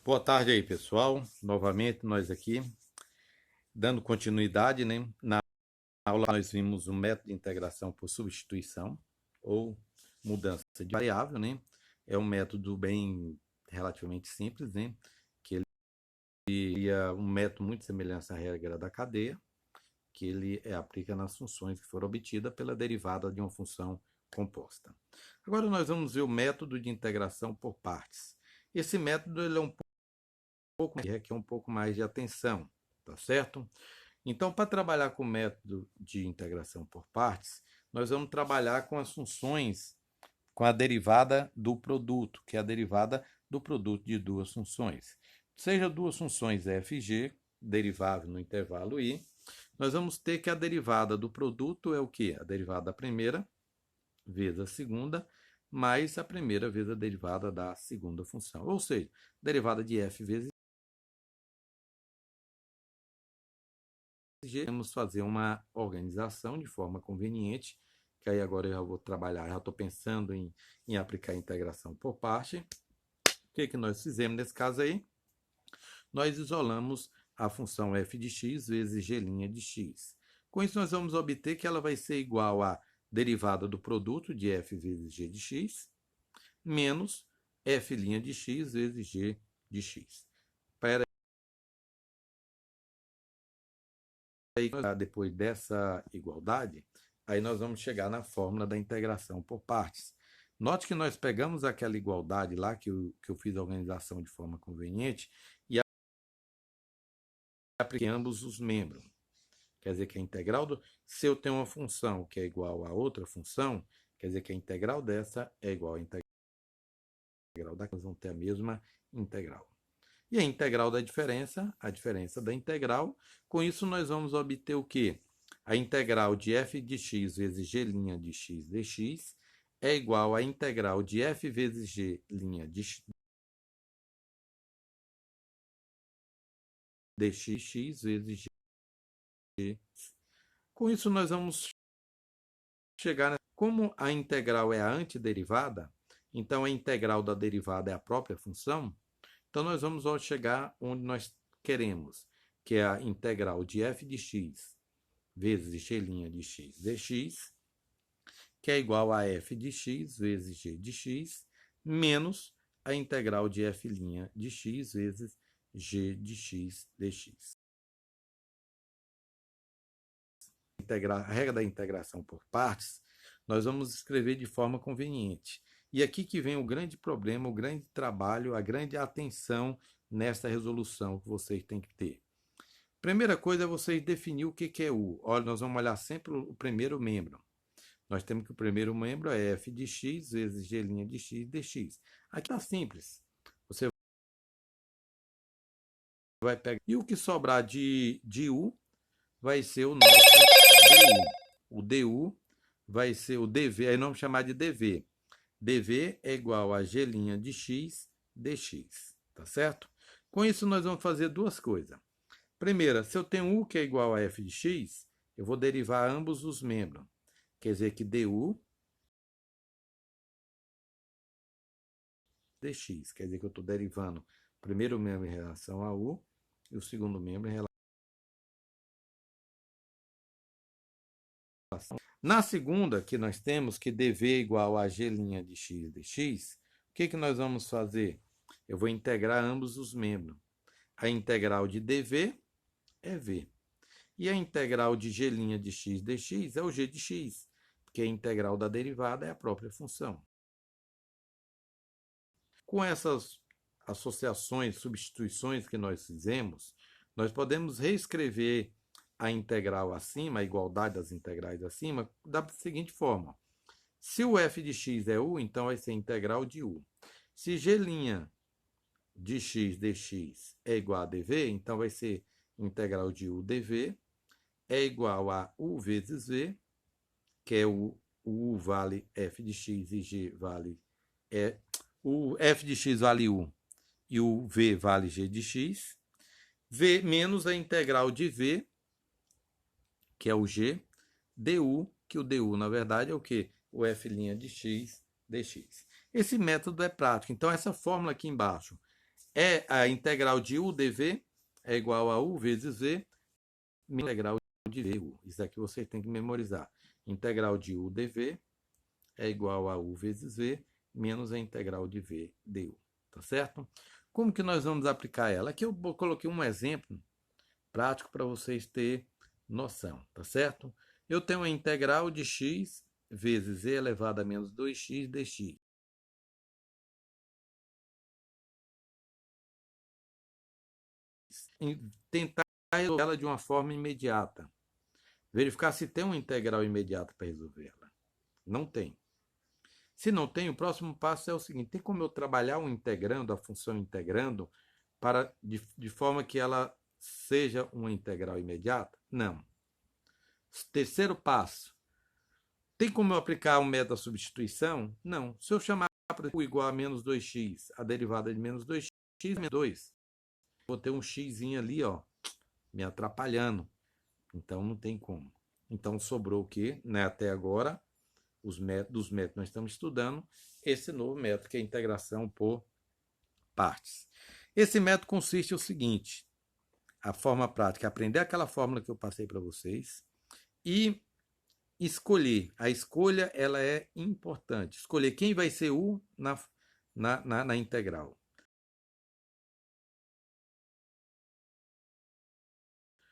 Boa tarde aí, pessoal. Novamente nós aqui, dando continuidade, né? Na aula nós vimos o método de integração por substituição ou mudança de variável, né? É um método bem relativamente simples, né? Que ele é um método muito semelhante à regra da cadeia, que ele aplica nas funções que foram obtidas pela derivada de uma função composta. Agora nós vamos ver o método de integração por partes. Esse método ele é requer um pouco mais de atenção, tá certo? Então, para trabalhar com o método de integração por partes, nós vamos trabalhar com as funções, com a derivada do produto, que é a derivada do produto de duas funções. Seja duas funções f e g, derivável no intervalo i, nós vamos ter que a derivada do produto é o quê? A derivada da primeira vezes a segunda, mais a primeira vezes a derivada da segunda função. Ou seja, derivada de f vezes vamos fazer uma organização de forma conveniente, que aí agora eu vou trabalhar, já estou pensando em aplicar a integração por parte. O que nós fizemos nesse caso aí? Nós isolamos a função f de x vezes g' de x. Com isso, nós vamos obter que ela vai ser igual à derivada do produto de f vezes g de x, menos f' de x vezes g de x. Aí, depois dessa igualdade, aí nós vamos chegar na fórmula da integração por partes. Note que nós pegamos aquela igualdade lá, que eu fiz a organização de forma conveniente, e apliquei ambos os membros. Quer dizer que a integral se eu tenho uma função que é igual a outra função, quer dizer que a integral dessa é igual à integral da nós vamos ter a mesma integral. E a integral da diferença, a diferença da integral. Com isso, nós vamos obter o quê? A integral de f de x vezes g' de x dx é igual à integral de f vezes g' de dx vezes g. Com isso, nós vamos chegar... Como a integral é a antiderivada, então a integral da derivada é a própria função, então nós vamos chegar onde nós queremos, que é a integral de f de x vezes g' de x dx, que é igual a f de x vezes g de x, menos a integral de f' de x vezes g de x dx. A regra da integração por partes, nós vamos escrever de forma conveniente. E aqui que vem o grande problema, o grande trabalho, a grande atenção nessa resolução que vocês têm que ter. Primeira coisa é vocês definir o que é U. Olha, nós vamos olhar sempre o primeiro membro. Nós temos que o primeiro membro é f de x vezes g' de x dx. Aqui está simples. Você vai pegar... E o que sobrar de U vai ser o nosso DU. O DU vai ser o DV, aí vamos chamar de DV. DV é igual a g' de x dx, tá certo? Com isso, nós vamos fazer duas coisas. Primeira, se eu tenho U que é igual a f de x, eu vou derivar ambos os membros. Quer dizer que du dx, quer dizer que eu estou derivando o primeiro membro em relação a U e o segundo membro em relação... Na segunda, que nós temos que dv é igual a g' de x dx, o que nós vamos fazer? Eu vou integrar ambos os membros. A integral de dv é v. E a integral de g' de x dx é o g de x, porque a integral da derivada é a própria função. Com essas associações, substituições que nós fizemos, nós podemos reescrever a integral acima, a igualdade das integrais acima, da seguinte forma. Se o f de x é u, então vai ser integral de u. Se g' de x dx é igual a dv, então vai ser integral de u dv é igual a u vezes v, que é o u vale f de x e g vale... o f de x vale u e o v vale g de x, v menos a integral de v, que é o g, du, que o du, na verdade, é o quê? O f' de x dx. Esse método é prático. Então, essa fórmula aqui embaixo A integral de u dv é igual a u vezes v menos a integral de v. Isso aqui você tem que memorizar. Integral de u dv é igual a u vezes v menos a integral de v du. Tá certo? Como que nós vamos aplicar ela? Aqui eu coloquei um exemplo prático para vocês terem noção. Tá certo? Eu tenho a integral de x vezes e elevado a menos 2x dx. Tentar resolver ela de uma forma imediata. Verificar se tem uma integral imediata para resolvê-la. Não tem. Se não tem, o próximo passo é o seguinte: tem como eu trabalhar o integrando, a função integrando, de forma que ela seja uma integral imediata? Não. Terceiro passo: tem como eu aplicar o método da substituição? Não. Se eu chamar para u igual a menos 2x, a derivada de menos 2x menos 2, vou ter um x ali, ó, me atrapalhando. Então, não tem como. Então, sobrou o quê? Né? Até agora, dos métodos que nós estamos estudando, esse novo método, que é a integração por partes. Esse método consiste no seguinte: a forma prática é aprender aquela fórmula que eu passei para vocês e escolher. A escolha ela é importante. Escolher quem vai ser u na integral.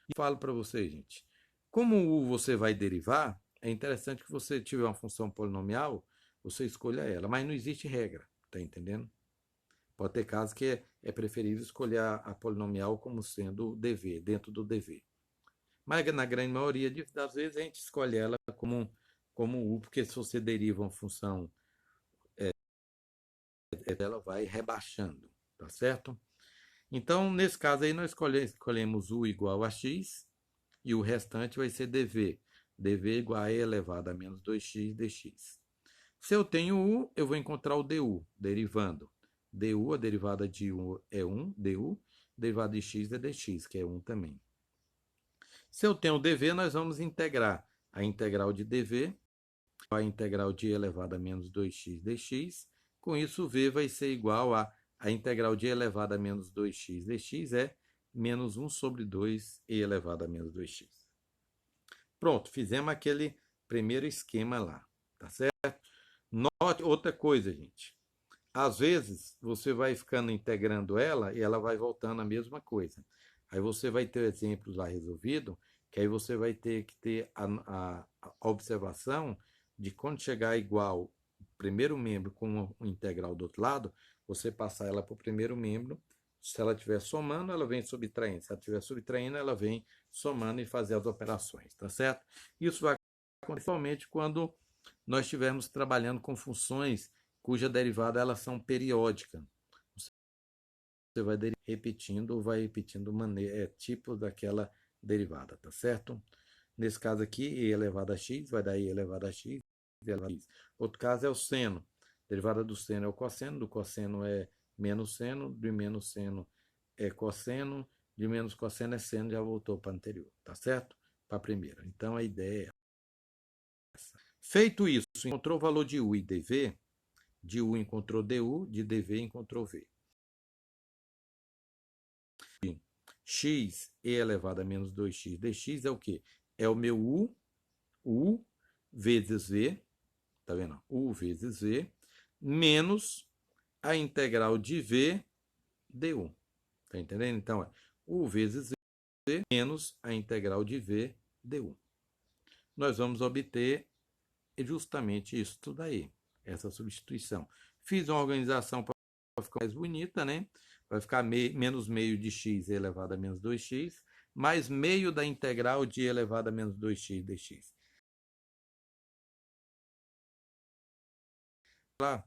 E falo para vocês, gente, como o u você vai derivar, é interessante que você tiver uma função polinomial, você escolha ela, mas não existe regra, tá entendendo? Pode ter casos que é preferível escolher a polinomial como sendo dv, dentro do dv. Mas na grande maioria das vezes a gente escolhe ela como u, porque se você deriva uma função, ela vai rebaixando, tá certo? Então, nesse caso aí, nós escolhemos u igual a x e o restante vai ser dv. dv igual a e elevado a menos 2x dx. Se eu tenho u, eu vou encontrar o du, derivando. du, a derivada de u é 1, du, derivada de x é dx, que é 1 também. Se eu tenho dv, nós vamos integrar a integral de dv, a integral de e elevado a menos 2x dx. Com isso, v vai ser igual a integral de e elevado a menos 2x dx é menos 1 sobre 2 e elevado a menos 2x. Pronto, fizemos aquele primeiro esquema lá, tá certo? Note outra coisa, gente. Às vezes, você vai ficando integrando ela e ela vai voltando a mesma coisa. Aí você vai ter exemplos lá resolvido, que aí você vai ter que ter a observação de quando chegar igual o primeiro membro com o integral do outro lado, você passar ela para o primeiro membro. Se ela estiver somando, ela vem subtraindo. Se ela estiver subtraindo, ela vem somando e fazer as operações, tá certo? Isso vai acontecer somente quando nós estivermos trabalhando com funções cuja derivada elas são periódicas. Você vai repetindo ou vai repetindo tipos daquela derivada, tá certo? Nesse caso aqui, e elevado a x vai dar e elevado a x, e elevado a x. Outro caso é o seno. Derivada do seno é o cosseno, do cosseno é menos seno, de menos seno é cosseno, de menos cosseno é seno, já voltou para a anterior, tá certo? Para a primeira. Então, a ideia é essa. Feito isso, encontrou o valor de u e dv, de u encontrou du, de dv encontrou v. X e elevado a menos 2x dx é o quê? É o meu u vezes v, tá vendo? U vezes v, menos a integral de v du. Tá entendendo? Então, é u vezes v menos a integral de v du. Nós vamos obter justamente isso tudo aí, essa substituição. Fiz uma organização para ficar mais bonita, né? Vai ficar menos meio de x elevado a menos 2x, mais meio da integral de elevado a menos 2x dx. Lá,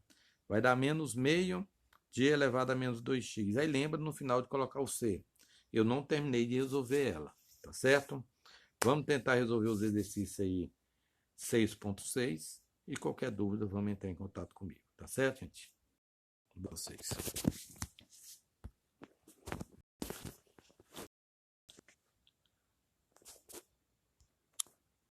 vai dar menos meio de elevado a menos 2x. Aí lembra no final de colocar o c. Eu não terminei de resolver ela, tá certo? Vamos tentar resolver os exercícios aí 6.6 e qualquer dúvida vamos entrar em contato comigo, tá certo, gente? Vocês.